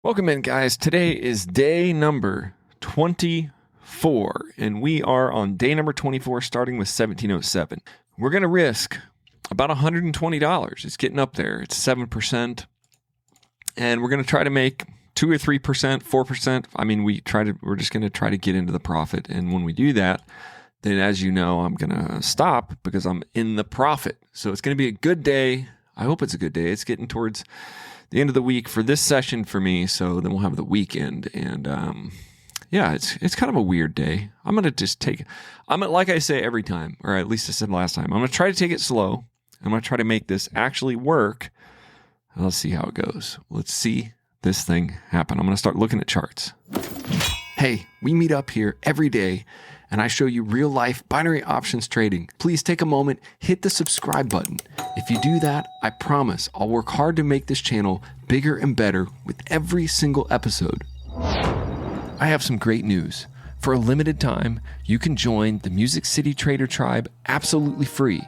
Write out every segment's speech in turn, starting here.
Welcome in, guys. Today is day number 24, and we are on day number 24, starting with 1707. We're going to risk about $120. It's getting up there. It's 7%, and we're going to try to make 2 or 3%, 4%. I mean, we're just going to try to get into the profit, and when we do that, then as you know, I'm going to stop because I'm in the profit. So it's going to be a good day. I hope it's a good day. It's getting towards the end of the week for this session for me, so then we'll have the weekend, and it's kind of a weird day. I'm gonna just like I say every time, or at least I said last time, I'm gonna try to take it slow. I'm gonna try to make this actually work. Let's see how it goes. Let's see this thing happen. I'm gonna start looking at charts. Hey, we meet up here every day, and I show you real-life binary options trading. Please take a moment, hit the subscribe button. If you do that, I promise I'll work hard to make this channel bigger and better with every single episode. I have some great news. For a limited time, you can join the Music City Trader Tribe absolutely free.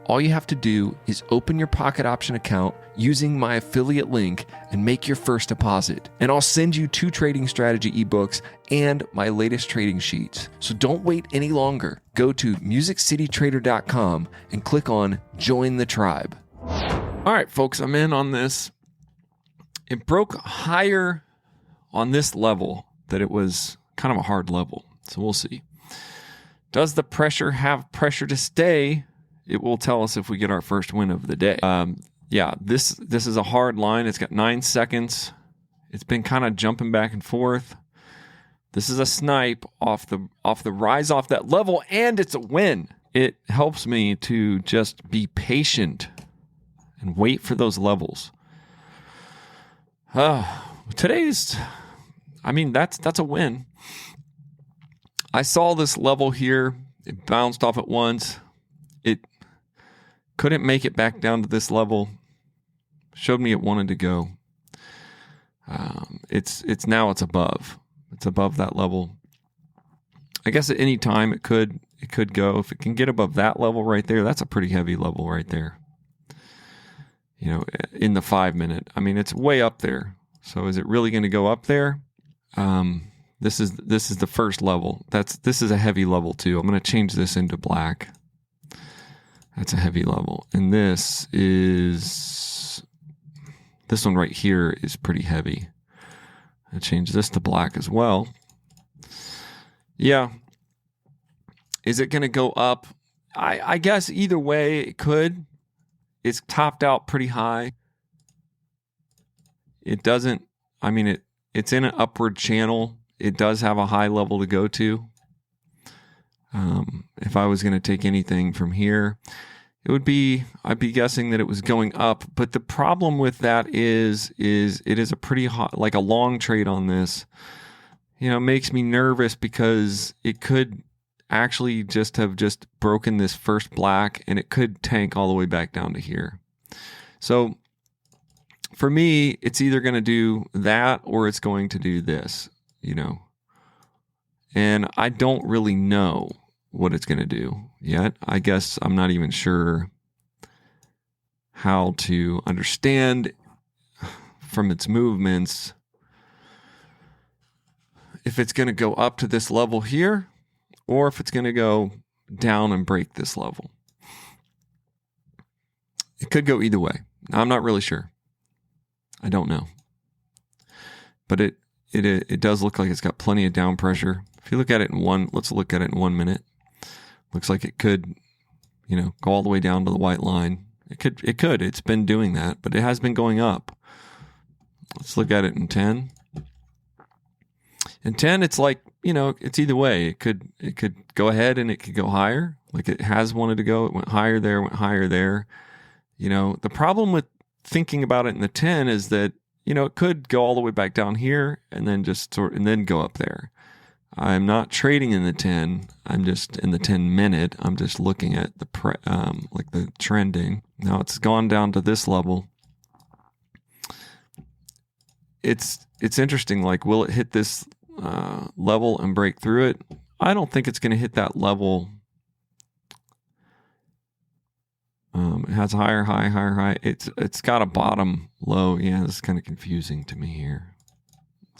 All you have to do is open your pocket option account using my affiliate link and make your first deposit. And I'll send you 2 trading strategy ebooks and my latest trading sheets. So don't wait any longer. Go to musiccitytrader.com and click on Join the Tribe. All right, folks, I'm in on this. It broke higher on this level that it was kind of a hard level. So we'll see. Does the pressure have pressure to stay? It will tell us if we get our first win of the day. This is a hard line. It's got 9 seconds. It's been kind of jumping back and forth. This is a snipe off the rise off that level, and it's a win. It helps me to just be patient and wait for those levels. That's a win. I saw this level here. It bounced off at once. It couldn't make it back down to this level. Showed me it wanted to go. It's above. It's above that level. I guess at any time it could go. If it can get above that level right there, that's a pretty heavy level right there. You know, in the 5 minute. I mean, it's way up there. So is it really going to go up there? This is the first level. This is a heavy level too. I'm going to change this into black. That's a heavy level. And this one right here is pretty heavy. I'll change this to black as well. Yeah. Is it going to go up? I guess either way it could. It's topped out pretty high. It doesn't, it's in an upward channel. It does have a high level to go to. If I was going to take anything from here, I'd be guessing that it was going up. But the problem with that is it is a pretty hot, like a long trade on this. You know, it makes me nervous because it could actually just have broken this first black, and it could tank all the way back down to here. So for me, it's either going to do that or it's going to do this, you know. And I don't really know what it's going to do yet. I guess I'm not even sure how to understand from its movements if it's going to go up to this level here or if it's going to go down and break this level. It could go either way. I'm not really sure. I don't know. But it does look like it's got plenty of down pressure. If you look at it let's look at it in 1 minute. Looks like it could, go all the way down to the white line. It could. It's been doing that, but it has been going up. Let's look at it in 10. In 10, it's like, it's either way. It could go ahead and it could go higher. Like it has wanted to go. It went higher there, went higher there. The problem with thinking about it in the 10 is that, it could go all the way back down here and then and then go up there. I'm not trading in the 10. I'm just in the 10 minute. I'm just looking at the the trending. Now it's gone down to this level. It's interesting. Like, will it hit this level and break through it? I don't think it's going to hit that level. It has higher high. It's got a bottom low. Yeah, this is kind of confusing to me here.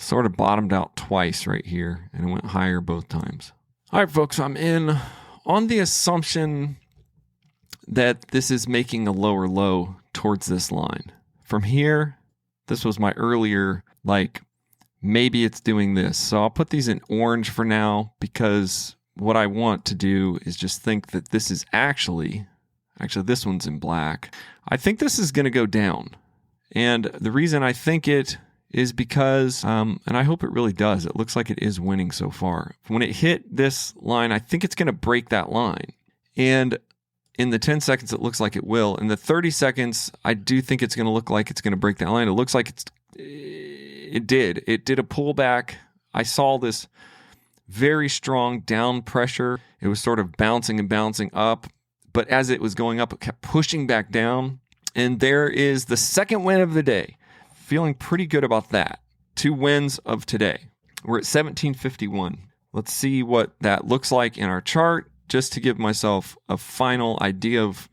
sort of bottomed out twice right here, and it went higher both times. All right, folks, I'm in on the assumption that this is making a lower low towards this line. From here, this was my earlier, maybe it's doing this. So I'll put these in orange for now, because what I want to do is just think that this is actually this one's in black. I think this is going to go down. And the reason I think it is because, and I hope it really does, it looks like it is winning so far. When it hit this line, I think it's going to break that line. And in the 10 seconds, it looks like it will. In the 30 seconds, I do think it's going to look like it's going to break that line. It looks like it did a pullback. I saw this very strong down pressure. It was sort of bouncing and bouncing up. But as it was going up, it kept pushing back down. And there is the second win of the day. Feeling pretty good about that. 2 wins of today. We're at 1751. Let's see what that looks like in our chart, just to give myself a final idea of,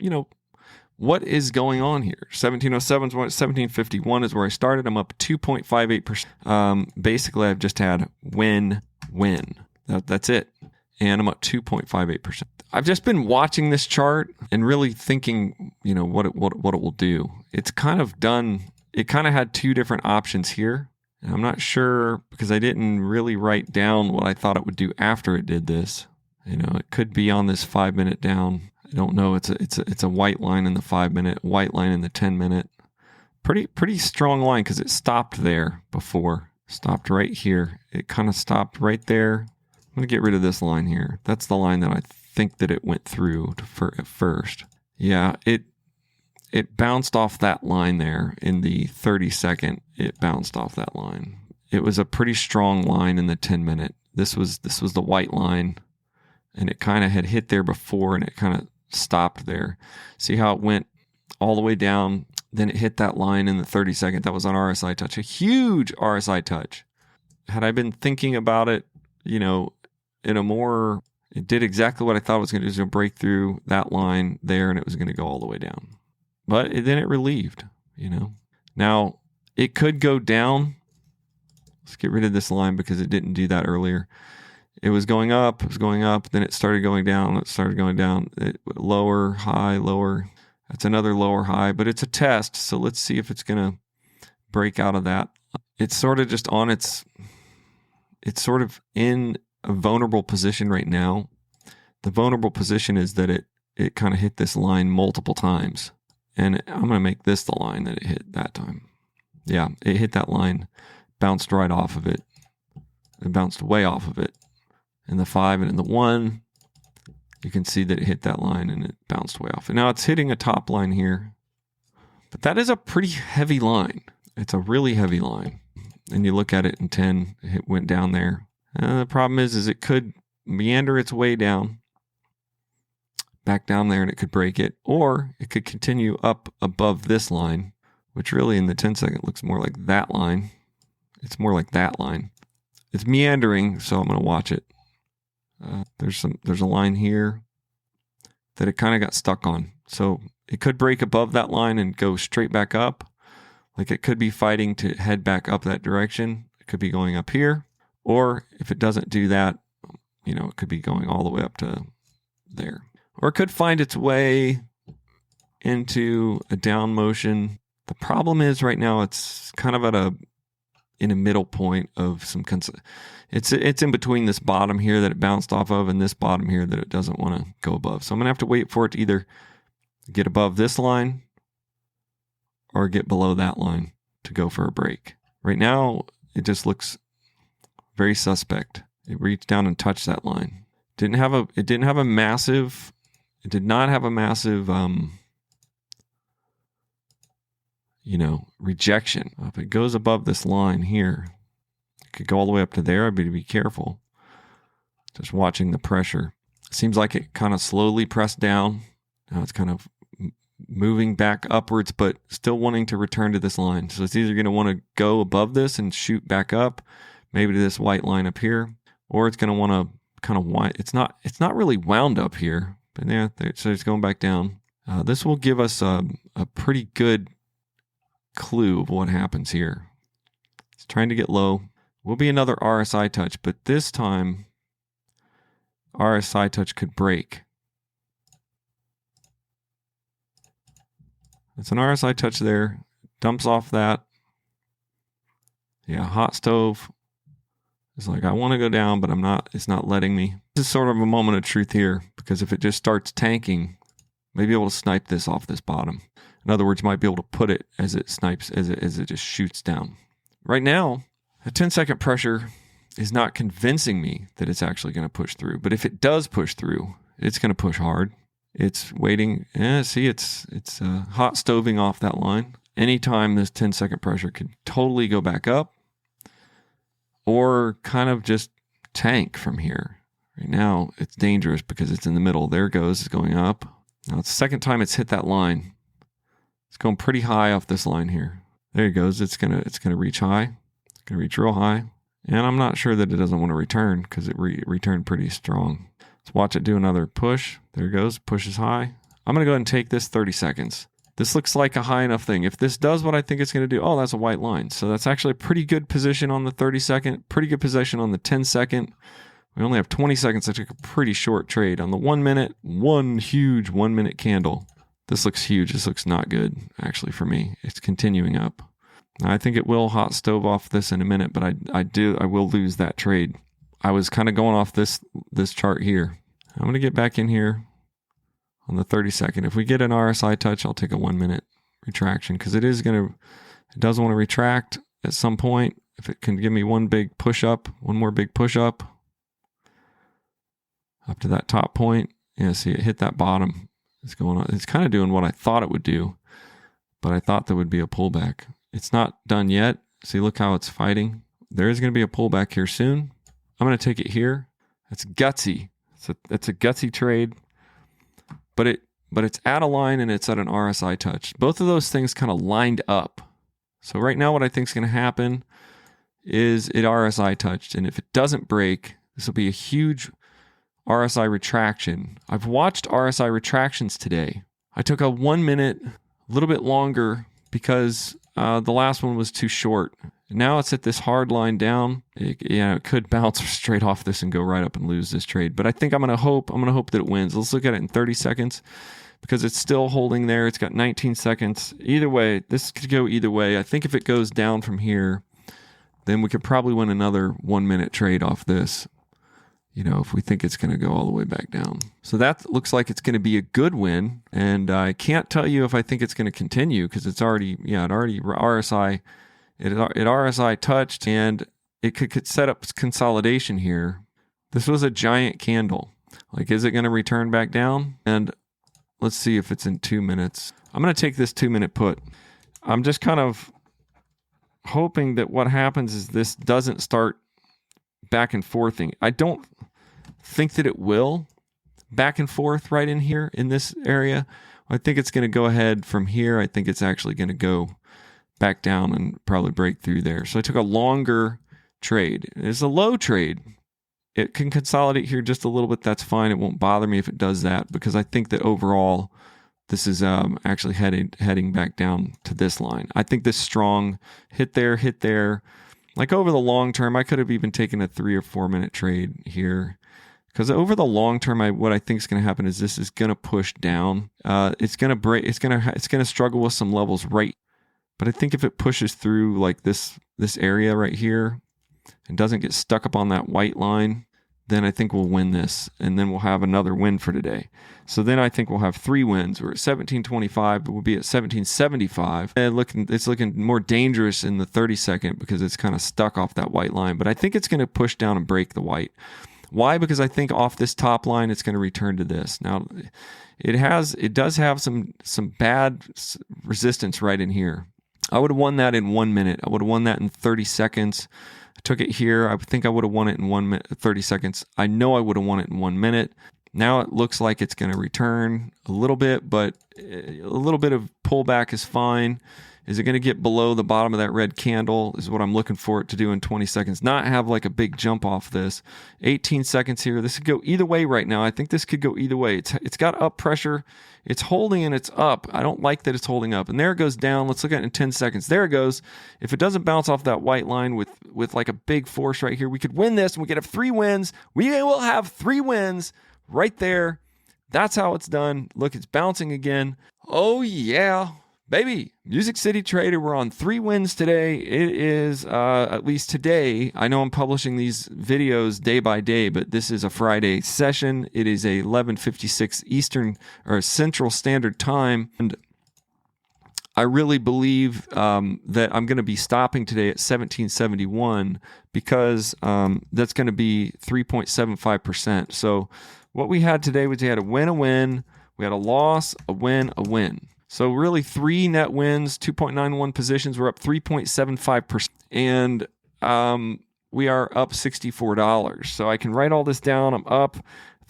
what is going on here. 1707 is 1751 is where I started. I'm up 2.58%. Basically, I've just had win. That's it. And I'm up 2.58%. I've just been watching this chart and really thinking, what it will do. It's kind of done. It kind of had 2 different options here. And I'm not sure, because I didn't really write down what I thought it would do after it did this. It could be on this 5-minute down. I don't know. It's a white line in the 5-minute, white line in the 10-minute. Pretty strong line, because it stopped there before. Stopped right here. It kind of stopped right there. I'm going to get rid of this line here. That's the line that I think that it went through at first. Yeah, it bounced off that line there in the 30-second. It bounced off that line. It was a pretty strong line in the 10-minute. This was the white line, and it kind of had hit there before, and it kind of stopped there. See how it went all the way down, then it hit that line in the 30-second. That was on RSI touch, a huge RSI touch. Had I been thinking about it, it did exactly what I thought it was going to do. It was going to break through that line there, and it was going to go all the way down. But then it relieved, Now, it could go down. Let's get rid of this line, because it didn't do that earlier. It was going up, then it started going down, lower, high, lower. That's another lower high, but it's a test, so let's see if it's going to break out of that. It's sort of just it's sort of in a vulnerable position right now. The vulnerable position is that it kind of hit this line multiple times. And I'm going to make this the line that it hit that time. Yeah, it hit that line, bounced right off of it. It bounced way off of it. In the 5 and in the 1, you can see that it hit that line and it bounced way off. And now it's hitting a top line here. But that is a pretty heavy line. It's a really heavy line. And you look at it in 10, it went down there. The problem is it could meander its way down, back down there, and it could break it. Or it could continue up above this line, which really in the 10-second looks more like that line. It's more like that line. It's meandering, so I'm going to watch it. There's a line here that it kind of got stuck on. So it could break above that line and go straight back up. Like it could be fighting to head back up that direction. It could be going up here. Or if it doesn't do that, it could be going all the way up to there. Or it could find its way into a down motion. The problem is right now it's kind of in a middle point of some it's in between this bottom here that it bounced off of and this bottom here that it doesn't want to go above. So I'm going to have to wait for it to either get above this line or get below that line to go for a break. Right now, it just looks very suspect. It reached down and touched that line. It did not have a massive rejection. If it goes above this line here, it could go all the way up to there. I'd be careful. Just watching the pressure. It seems like it kind of slowly pressed down. Now it's kind of moving back upwards, but still wanting to return to this line. So it's either going to want to go above this and shoot back up, maybe to this white line up here, or it's going to want to kind of wind. It's not really wound up here, but yeah, so it's going back down. This will give us a pretty good clue of what happens here. It's trying to get low, will be another RSI touch, but this time RSI touch could break. It's an RSI touch there, dumps off that. Yeah, hot stove. It's like, I want to go down, but it's not letting me. This is sort of a moment of truth here, because if it just starts tanking, maybe able to snipe this off this bottom. In other words, might be able to put it as it snipes, as it just shoots down. Right now, a 10-second pressure is not convincing me that it's actually going to push through. But if it does push through, it's going to push hard. It's waiting. See, it's hot stoving off that line. Anytime this 10-second pressure could totally go back up or kind of just tank from here. Right now, it's dangerous because it's in the middle. There it goes. It's going up. Now, it's the second time it's hit that line. It's going pretty high off this line here. There it goes. It's gonna reach high. It's gonna reach real high. And I'm not sure that it doesn't want to return because it returned pretty strong. Let's watch it do another push. There it goes. Pushes high. I'm going to go ahead and take this 30 seconds. This looks like a high enough thing. If this does what I think it's going to do, oh, that's a white line. So that's actually a pretty good position on the 30 second, pretty good position on the 10 second. We only have 20 seconds. I took a pretty short trade. On the 1 minute, one huge 1 minute candle. This looks huge. This looks not good, actually, for me. It's continuing up. Now, I think it will hot stove off this in a minute, but I will lose that trade. I was kind of going off this chart here. I'm going to get back in here on the 30 second. If we get an RSI touch, I'll take a 1 minute retraction because it does want to retract at some point. If it can give me one more big push up to that top point. Yeah, see, it hit that bottom. It's going on. It's kind of doing what I thought it would do, but I thought there would be a pullback. It's not done yet. See, look how it's fighting. There is going to be a pullback here soon. I'm going to take it here. It's gutsy. It's a gutsy trade, but it's at a line and it's at an RSI touch. Both of those things kind of lined up. So right now what I think is going to happen is it RSI touched, and if it doesn't break, this will be a huge RSI retraction. I've watched RSI retractions today. I took a 1 minute, a little bit longer because the last one was too short. Now it's at this hard line down. It could bounce straight off this and go right up and lose this trade. But I think I'm going to hope that it wins. Let's look at it in 30 seconds because it's still holding there. It's got 19 seconds. Either way, this could go either way. I think if it goes down from here, then we could probably win another 1 minute trade off this. If we think it's going to go all the way back down. So that looks like it's going to be a good win. And I can't tell you if I think it's going to continue because it already RSI. It RSI touched and it could set up consolidation here. This was a giant candle. Like, is it going to return back down? And let's see if it's in 2 minutes. I'm going to take this 2 minute put. I'm just kind of hoping that what happens is this doesn't start back and forthing. I don't think that it will back and forth right in here in this area. I think it's going to go ahead from here. I think it's actually going to go back down and probably break through there. So I took a longer trade. It's a low trade. It can consolidate here just a little bit. That's fine. It won't bother me if it does that because I think that overall this is actually heading back down to this line. I think this strong hit there. Like over the long term, I could have even taken a 3 or 4 minute trade here. Because over the long term, what I think is going to happen is this is going to push down. It's going to break. It's going to struggle with some levels right. But I think if it pushes through like this area right here and doesn't get stuck up on that white line, then I think we'll win this, and then we'll have another win for today. So then I think we'll have 3 wins. We're at 1725, but we'll be at 1775. And it's looking more dangerous in the 30 second because it's kind of stuck off that white line. But I think it's going to push down and break the white. Why? Because I think off this top line, it's going to return to this. Now, it does have some bad resistance right in here. I would have won that in 1 minute. I would have won that in 30 seconds. I took it here. I think I would have won it in 1 minute, 30 seconds. I know I would have won it in 1 minute. Now it looks like it's going to return a little bit, but a little bit of pullback is fine. Is it going to get below the bottom of that red candle is what I'm looking for it to do in 20 seconds. Not have like a big jump off this. 18 seconds here. This could go either way right now. I think this could go either way. It's got up pressure. It's holding and it's up. I don't like that it's holding up. And there it goes down. Let's look at it in 10 seconds. There it goes. If it doesn't bounce off that white line with like a big force right here, we could win this and we could have 3 wins. We will have 3 wins right there. That's how it's done. Look, it's bouncing again. Oh, yeah. Baby, Music City Trader, we're on 3 wins today. It is, at least today, I know I'm publishing these videos day by day, but this is a Friday session. It is a 11:56 Eastern or Central Standard Time. And I really believe that I'm going to be stopping today at 1771 because that's going to be 3.75%. So what we had today was we had a win, we had a loss, a win, a win. So really 3 net wins, 2.91 positions. We're up 3.75%. And we are up $64. So I can write all this down. I'm up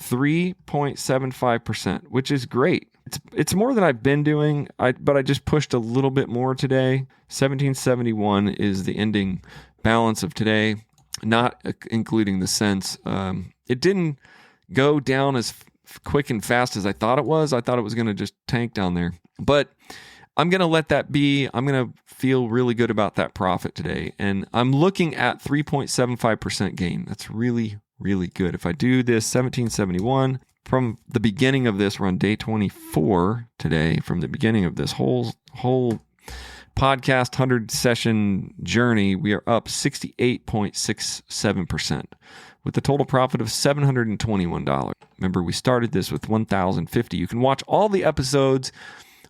3.75%, which is great. It's more than I've been doing, but I just pushed a little bit more today. 1771 is the ending balance of today, not including the cents. It didn't go down as quick and fast as I thought it was. I thought it was going to just tank down there. But I'm going to let that be. I'm going to feel really good about that profit today. And I'm looking at 3.75% gain. That's really, really good. If I do this 1771 from the beginning of this, we're on day 24 today. From the beginning of this whole podcast 100 session journey, we are up 68.67% with a total profit of $721. Remember, we started this with $1,050. You can watch all the episodes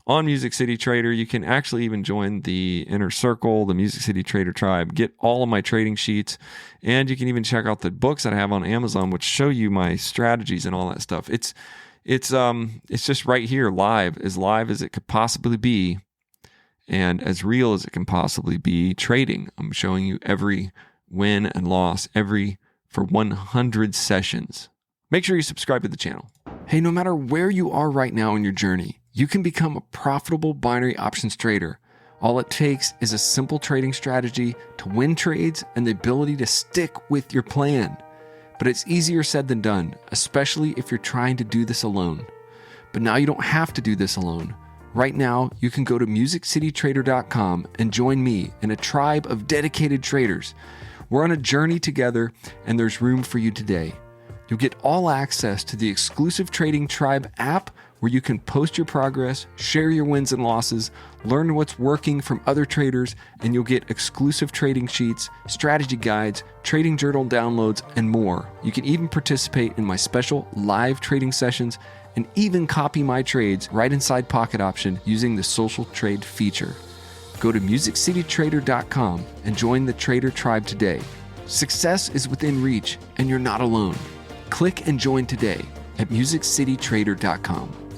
on Music City Trader. You can actually even join the inner circle, the Music City Trader tribe, get all of my trading sheets, and you can even check out the books that I have on Amazon, which show you my strategies and all that stuff. It's just right here, live as it could possibly be, and as real as it can possibly be trading. I'm showing you every win and loss, for 100 sessions. Make sure you subscribe to the channel. Hey, no matter where you are right now in your journey, you can become a profitable binary options trader. All it takes is a simple trading strategy to win trades and the ability to stick with your plan. But it's easier said than done, especially if you're trying to do this alone. But now you don't have to do this alone. Right now, you can go to musiccitytrader.com and join me in a tribe of dedicated traders. We're on a journey together, and there's room for you today. You'll get all access to the exclusive Trading Tribe app where you can post your progress, share your wins and losses, learn what's working from other traders, and you'll get exclusive trading sheets, strategy guides, trading journal downloads, and more. You can even participate in my special live trading sessions and even copy my trades right inside Pocket Option using the Social Trade feature. Go to musiccitytrader.com and join the Trader Tribe today. Success is within reach, and you're not alone. Click and join today at musiccitytrader.com.